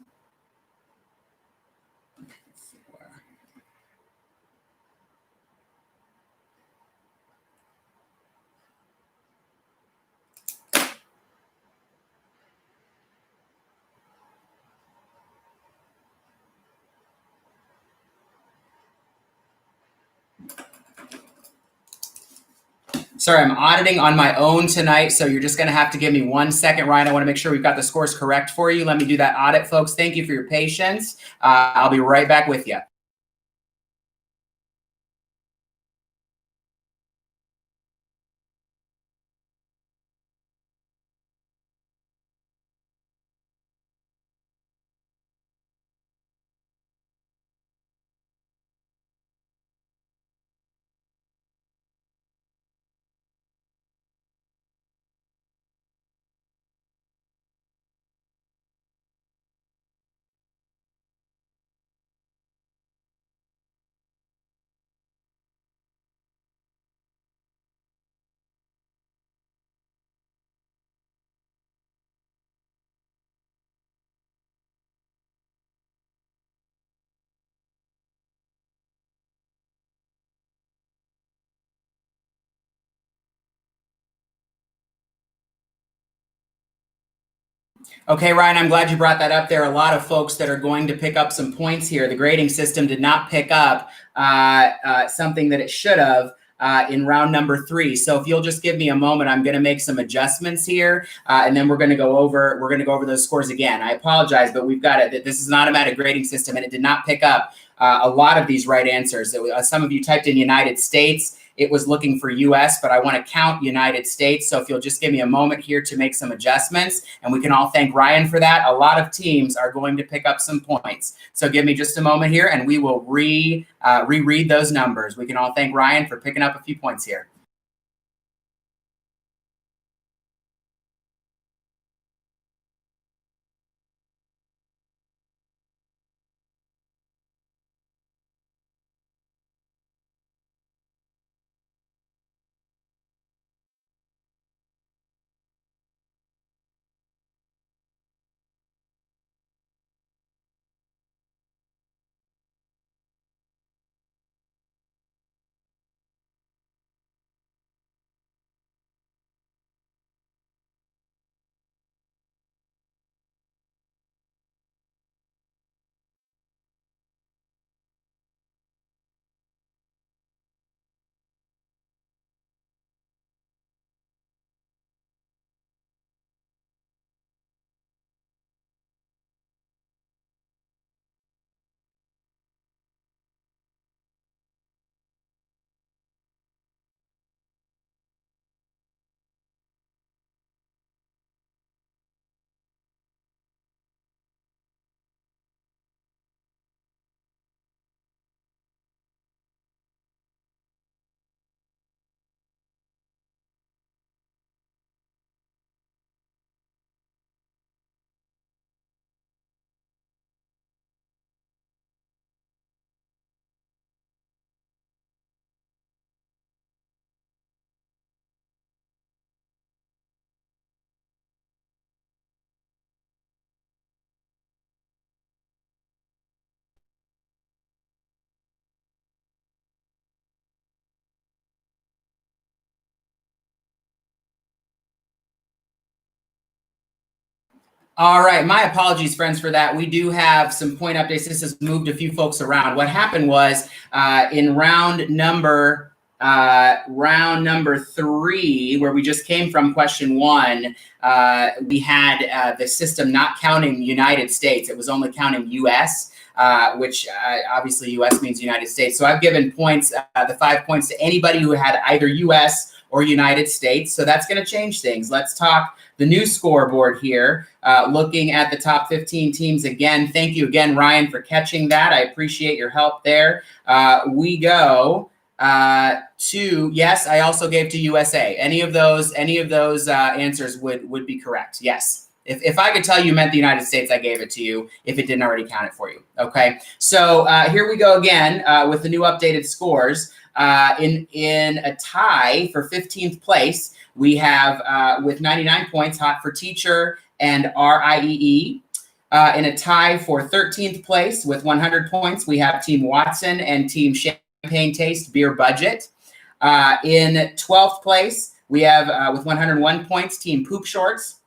Sorry, I'm auditing on my own tonight, so you're just going to have to give me 1 second, Ryan. I want to make sure we've got the scores correct for you. Let me do that audit, folks. Thank you for your patience. I'll be right back with you. Okay, Ryan, I'm glad you brought that up. There are a lot of folks that are going to pick up some points here. The grading system did not pick up something that it should have in round number 3. So if you'll just give me a moment, I'm going to make some adjustments here, and then we're going to go over those scores again. I apologize, but we've got it. This is an automatic grading system, and it did not pick up a lot of these right answers. Some of you typed in United States. It was looking for US, but I want to count United States. So if you'll just give me a moment here to make some adjustments, and we can all thank Ryan for that. A lot of teams are going to pick up some points. So give me just a moment here, and we will reread those numbers. We can all thank Ryan for picking up a few points here. All right, my apologies, friends, for that. We do have some point updates. This has moved a few folks around. What happened was in round number 3, where we just came from question 1, we had the system not counting United States. It was only counting U.S., which obviously U.S. means United States. So I've given points, the 5 points to anybody who had either U.S. or United States. So that's going to change things. Let's talk the new scoreboard here, looking at the top 15 teams again. Thank you again, Ryan, for catching that. I appreciate your help there. We go to, yes, I also gave to USA. Any of those answers would be correct. Yes. If I could tell you meant the United States, I gave it to you if it didn't already count it for you. Okay. So here we go again with the new updated scores. In a tie for 15th place, we have with 99 points, Hot for Teacher and RIEE. In a tie for 13th place with 100 points, we have Team Watson and Team Champagne Taste Beer Budget. In 12th place, we have with 101 points, Team Poop Shorts.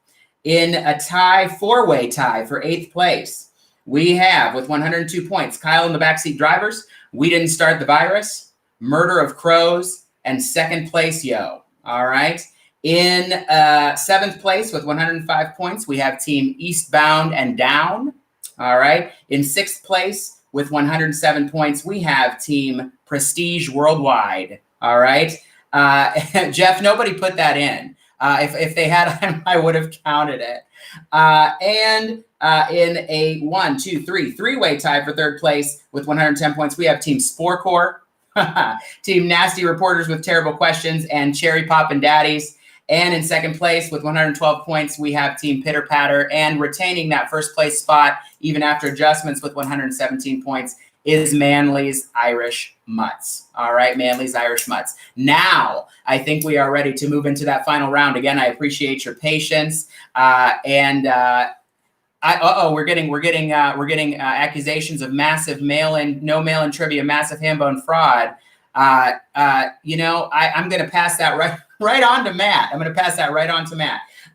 In a tie, 4-way tie for 8th place, we have with 102 points, Kyle and the Backseat Drivers, We Didn't Start the Virus, Murder of Crows, and 2nd place, Yo. All right. In 7th place with 105 points, we have Team Eastbound and Down. All right. In 6th place with 107 points, we have Team Prestige Worldwide. All right. Jeff, nobody put that in. If they had, I would have counted it. And in a 3-way tie for 3rd place with 110 points, we have Team Sporecore, Team Nasty Reporters with Terrible Questions, and Cherry Poppin' Daddies. And in 2nd place with 112 points, we have Team Pitter Patter. And retaining that 1st place spot, even after adjustments with 117 points, is Manly's Irish Mutts. All right, Manly's Irish Mutts. Now, I think we are ready to move into that final round. Again, I appreciate your patience. We're getting accusations of massive no mail-in trivia, massive Hambone fraud. I'm going to pass that right on to Matt.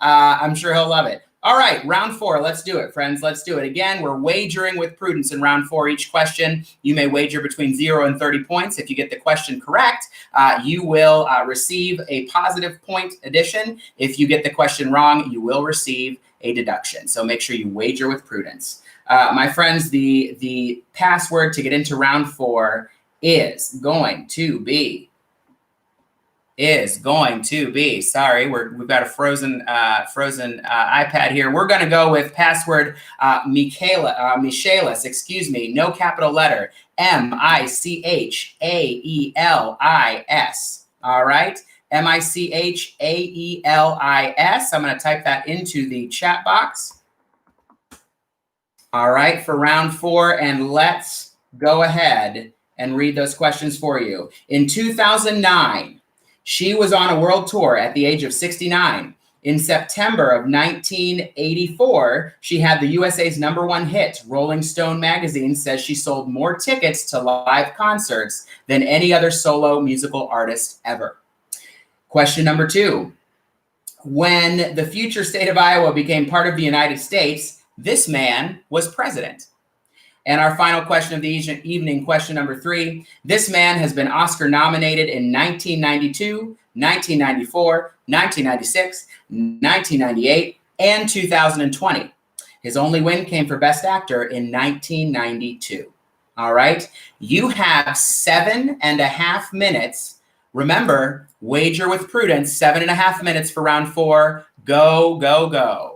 I'm sure he'll love it. All right, round 4. Let's do it, friends. Let's do it. Again, we're wagering with prudence in round 4. Each question, you may wager between 0 and 30 points. If you get the question correct, you will receive a positive point addition. If you get the question wrong, you will receive a deduction. So make sure you wager with prudence. My friends, the password to get into round 4 is going to be, sorry, we've got a frozen iPad here. We're going to go with password Michaelis, excuse me, no capital letter, Michaelis. All right, Michaelis. I'm going to type that into the chat box. All right, for round 4, and let's go ahead and read those questions for you. In 2009, she was on a world tour at the age of 69. In September of 1984, she had the USA's #1 hit. Rolling Stone magazine says she sold more tickets to live concerts than any other solo musical artist ever. Question number 2. When the future state of Iowa became part of the United States, this man was president. And our final question of the evening, question number 3. This man has been Oscar nominated in 1992, 1994, 1996, 1998, and 2020. His only win came for Best Actor in 1992. All right. You have 7.5 minutes. Remember, wager with prudence, 7.5 minutes for round 4. Go, go, go.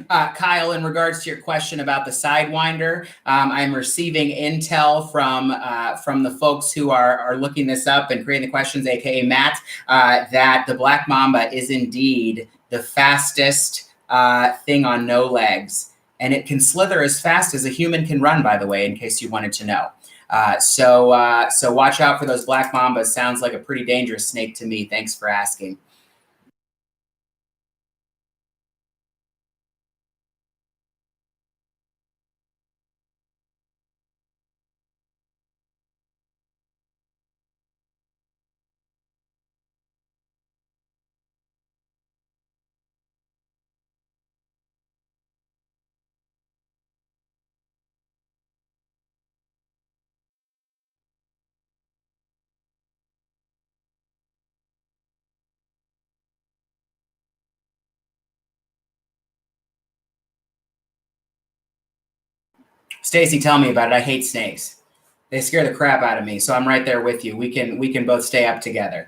Kyle, in regards to your question about the Sidewinder, I'm receiving intel from the folks who are looking this up and creating the questions, aka Matt, that the Black Mamba is indeed the fastest thing on no legs, and it can slither as fast as a human can run. By the way, in case you wanted to know. So watch out for those Black Mambas. Sounds like a pretty dangerous snake to me. Thanks for asking. Stacy, tell me about it. I hate snakes. They scare the crap out of me. So I'm right there with you. We can both stay up together.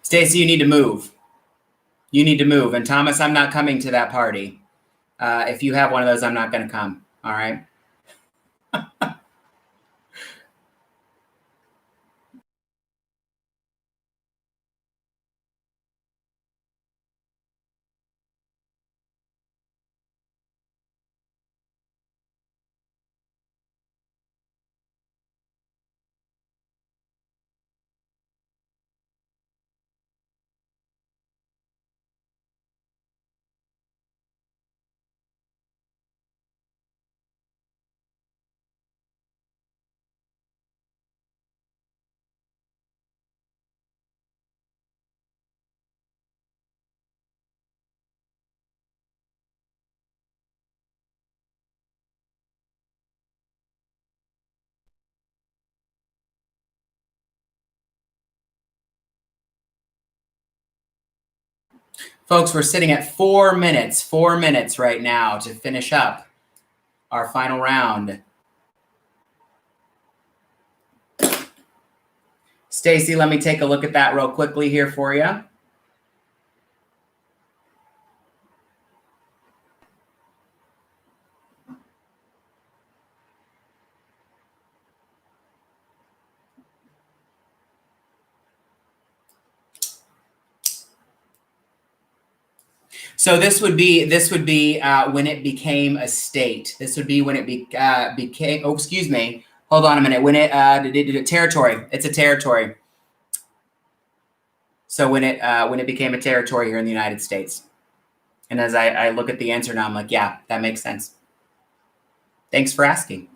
Stacy, you need to move. You need to move. And Thomas, I'm not coming to that party. If you have one of those, I'm not going to come. All right. Folks, we're sitting at 4 minutes right now to finish up our final round. Stacy, let me take a look at that real quickly here for you. So this would be when it became a state. This would be when it became. Oh, excuse me. Hold on a minute. When it territory. It's a territory. So when it became a territory here in the United States. And as I look at the answer now, I'm like, yeah, that makes sense. Thanks for asking.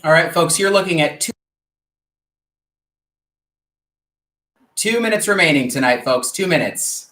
All right, folks, you're looking at 2 minutes remaining tonight, folks. 2 minutes.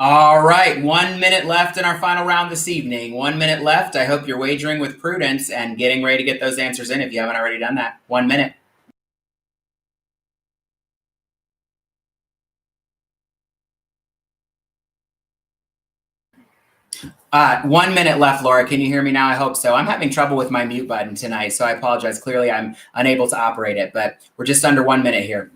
All right, 1 minute left in our final round this evening. 1 minute left. I hope you're wagering with prudence and getting ready to get those answers in if you haven't already done that. 1 minute. One minute left, Laura. Can you hear me now? I hope so. I'm having trouble with my mute button tonight, so I apologize. Clearly, I'm unable to operate it, but we're just under 1 minute here.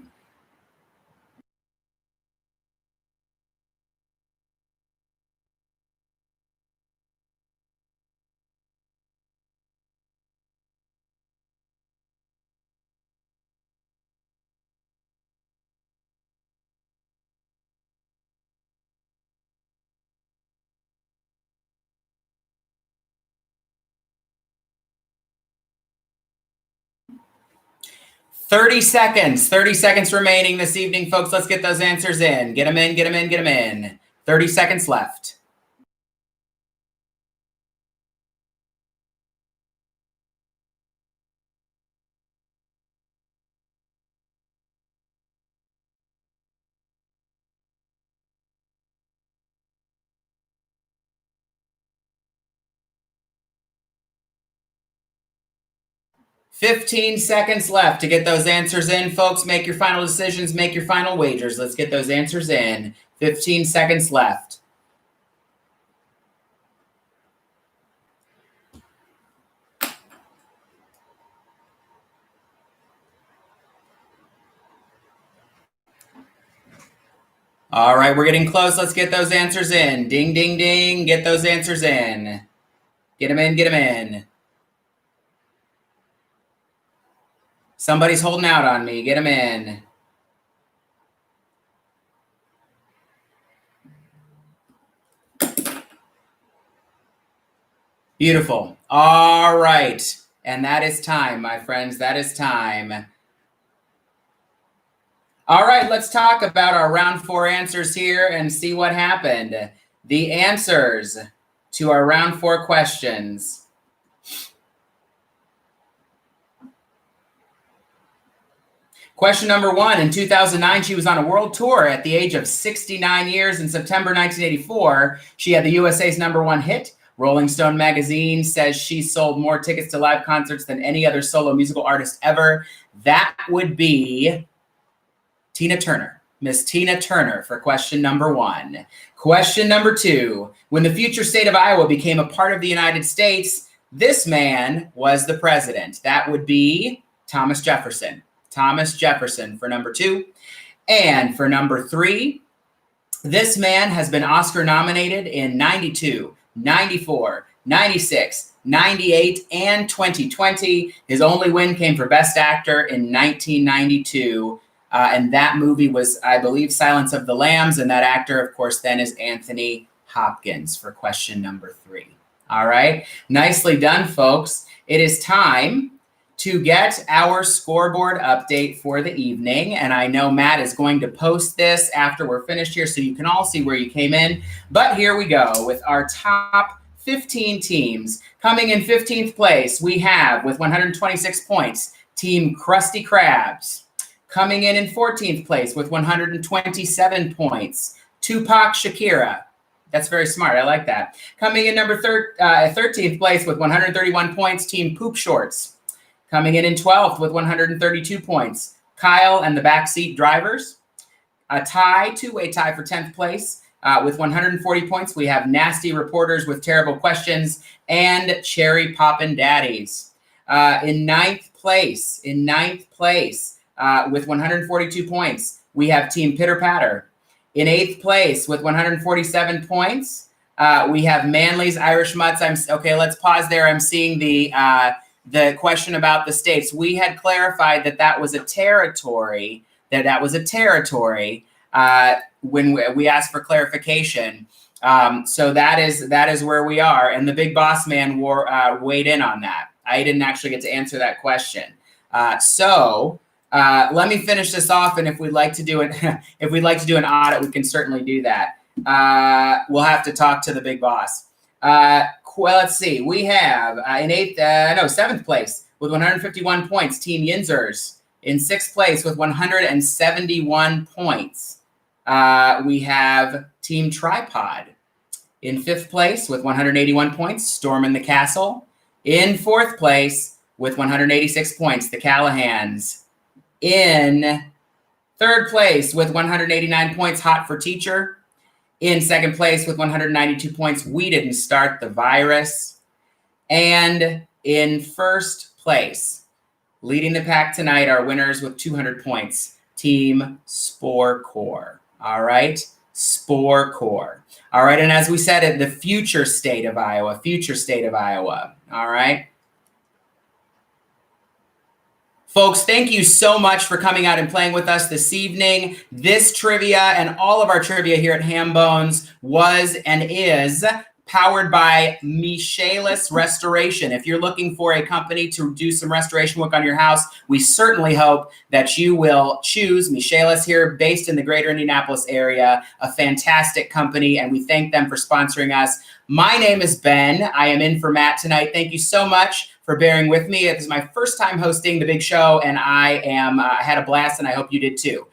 Thirty seconds remaining this evening, folks. Let's get those answers in. Get them in, get them in, get them in. 30 seconds left. Fifteen seconds left to get those answers in, folks. Make your final decisions, make your final wagers. Let's get those answers in. 15 seconds left. All right, we're getting close. Let's get those answers in. Ding, ding, ding. Get those answers in. Get them in, get them in. Somebody's holding out on me. Get them in. Beautiful. All right. And that is time, my friends. That is time. All right, let's talk about our round 4 answers here and see what happened. The answers to our round 4 questions. Question number 1, in 2009, she was on a world tour at the age of 69 years. In September 1984, she had the USA's #1 hit. Rolling Stone magazine says she sold more tickets to live concerts than any other solo musical artist ever. That would be Tina Turner. Miss Tina Turner for question number 1. Question number 2, when the future state of Iowa became a part of the United States, this man was the president. That would be Thomas Jefferson. Thomas Jefferson for number 2. And for number 3, this man has been Oscar nominated in 92, 94, 96, 98, and 2020. His only win came for Best Actor in 1992. And that movie was, I believe, Silence of the Lambs. And that actor, of course, then is Anthony Hopkins for question number 3. All right. Nicely done, folks. It is time to get our scoreboard update for the evening. And I know Matt is going to post this after we're finished here so you can all see where you came in. But here we go with our top 15 teams. Coming in 15th place, we have, with 126 points, Team Krusty Krabs. Coming in 14th place with 127 points, Tupac Shakira. That's very smart. I like that. Coming in 13th place with 131 points, Team Poop Shorts. Coming in 12th with 132 points, Kyle and the Backseat Drivers. A two-way tie for 10th place with 140 points. We have Nasty Reporters with Terrible Questions and Cherry Poppin' Daddies. In ninth place, with 142 points, we have Team Pitter Patter. In 8th place with 147 points, we have Manly's Irish Mutts. Okay, let's pause there. I'm seeing the question about the states. We had clarified that was a territory. That was a territory when we asked for clarification. So that is where we are. And the Big Boss Man weighed in on that. I didn't actually get to answer that question. So let me finish this off, and if we'd like to do it, if we'd like to do an audit, we can certainly do that. We'll have to talk to the Big Boss. Well, let's see. We have in 7th place with 151 points, Team Yinzers. In 6th place with 171 points, we have Team Tripod. In 5th place with 181 points, Storming the Castle. In 4th place with 186 points, the Callahans. In 3rd place with 189 points, Hot for Teacher. In 2nd place with 192 points, We Didn't Start the Virus. And in 1st place, leading the pack tonight, our winners with 200 points, Team Spore Corps. All right, Spore Corps. All right, and as we said, the future state of Iowa, all right? Folks, thank you so much for coming out and playing with us this evening. This trivia and all of our trivia here at Hambones was and is powered by Michaelis Restoration. If you're looking for a company to do some restoration work on your house, we certainly hope that you will choose Michaelis here, based in the greater Indianapolis area, a fantastic company, and we thank them for sponsoring us. My name is Ben. I am in for Matt tonight. Thank you so much for bearing with me. It is my first time hosting the big show, and I had a blast, and I hope you did too.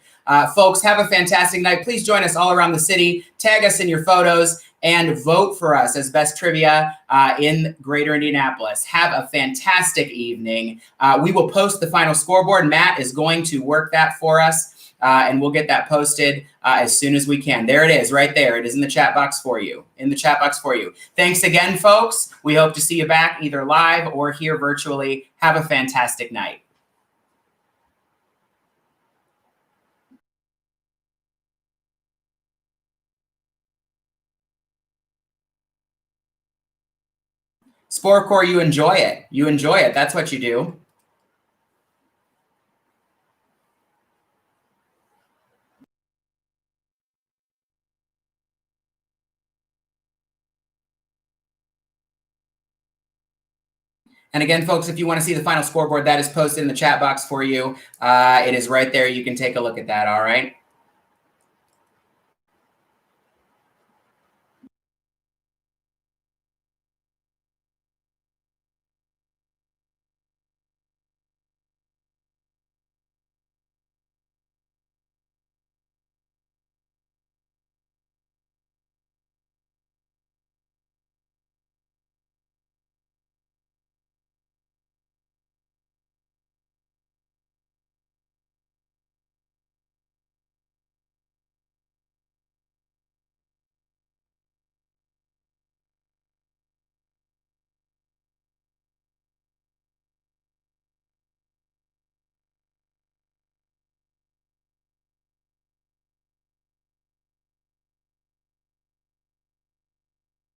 Folks, have a fantastic night. Please join us all around the city. Tag us in your photos and vote for us as best trivia in greater Indianapolis. Have a fantastic evening. We will post the final scoreboard. Matt is going to work that for us, and we'll get that posted as soon as we can. There it is, right there. It is in the chat box for you. Thanks again, folks. We hope to see you back either live or here virtually. Have a fantastic night. Spore Corps, you enjoy it. That's what you do. And again, folks, if you want to see the final scoreboard, that is posted in the chat box for you. It is right there. You can take a look at that. All right.